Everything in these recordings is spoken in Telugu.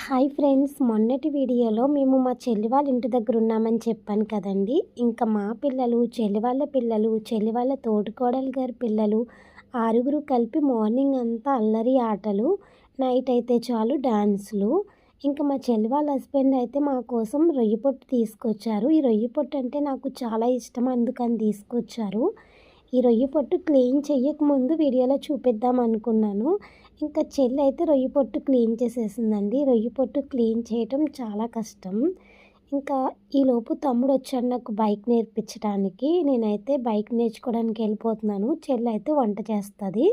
హాయ్ ఫ్రెండ్స్, మొన్నటి వీడియోలో మేము మా చెల్లి వాళ్ళ ఇంటి దగ్గర ఉన్నామని చెప్పాను కదండి. ఇంకా మా పిల్లలు, చెల్లి వాళ్ళ పిల్లలు, చెల్లి వాళ్ళ తోటికోడలు గారి పిల్లలు ఆరుగురు కలిపి మార్నింగ్ అంతా అల్లరి ఆటలు, నైట్ అయితే చాలు డాన్సులు. ఇంకా మా చెల్లి వాళ్ళ హస్బెండ్ అయితే మా కోసం రొయ్య పొట్టు తీసుకొచ్చారు. ఈ రొయ్య పొట్టు అంటే నాకు చాలా ఇష్టం, అందుకని తీసుకొచ్చారు. ఈ రొయ్య పొట్టు క్లీన్ చేయకముందు వీడియోలో చూపిద్దాం అనుకున్నాను. ఇంకా చెల్లి అయితే రొయ్య పొట్టు క్లీన్ చేసేసిందండి. రొయ్య పొట్టు క్లీన్ చేయటం చాలా కష్టం. ఇంకా ఈలోపు తమ్ముడు వచ్చాడు నాకు బైక్ నేర్పించడానికి. నేనైతే బైక్ నేర్చుకోవడానికి వెళ్ళిపోతున్నాను. చెల్లి అయితే వంట చేస్తుంది.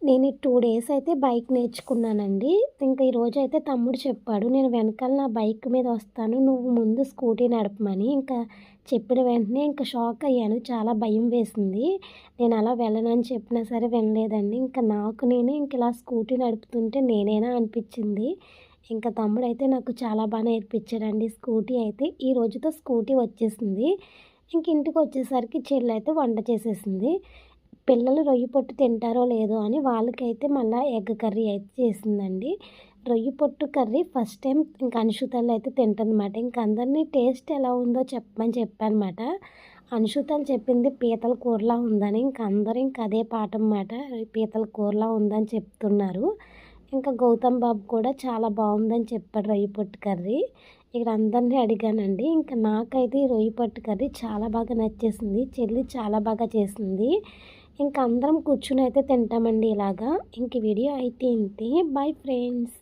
నేను 2 డేస్ అయితే బైక్ నేర్చుకున్నానండి. ఇంకా ఈరోజు అయితే తమ్ముడు చెప్పాడు, నేను వెనకాల నా బైక్ మీద వస్తాను, నువ్వు ముందు స్కూటీ నడపమని. ఇంకా చెప్పిన వెంటనే ఇంకా షాక్ అయ్యాను, చాలా భయం వేసింది. నేను అలా వెళ్ళనని చెప్పినా సరే వినలేదండి. ఇంకా నాకు నేనే ఇలా స్కూటీ నడుపుతుంటే నేనేనా అనిపించింది. ఇంకా తమ్ముడైతే నాకు చాలా బాగా నేర్పించాడండి స్కూటీ అయితే. ఈ రోజుతో స్కూటీ వచ్చేసింది. ఇంక ఇంటికి వచ్చేసరికి చెల్లి అయితే వంట చేసేసింది. పిల్లలు రొయ్య పొట్టు తింటారో లేదో అని వాళ్ళకైతే మళ్ళీ ఎగ్ కర్రీ అయితే చేసిందండి. రొయ్య పొట్టు కర్రీ ఫస్ట్ టైం ఇంకా అనుషుతలు అయితే తింటుందన్నమాట. ఇంక అందరినీ టేస్ట్ ఎలా ఉందో చెప్పమని చెప్పానమాట. అనుషుతలు చెప్పింది పీతల కూరలా ఉందని. ఇంక అందరూ ఇంక అదే పాఠం మాట, పీతల కూరలా ఉందని చెప్తున్నారు. ఇంకా గౌతమ్ బాబు కూడా చాలా బాగుందని చెప్పాడు రొయ్య పొట్టు కర్రీ. ఇక్కడ అందరినీ అడిగానండి. ఇంకా నాకైతే ఈ రొయ్య పొట్టు కర్రీ చాలా బాగా నచ్చేసింది. చెల్లి చాలా బాగా చేసింది. ఇంకా అందరం కూర్చుని అయితే తింటామండి ఇలాగా. ఇంక వీడియో అయితే ఇంతే. Bye friends.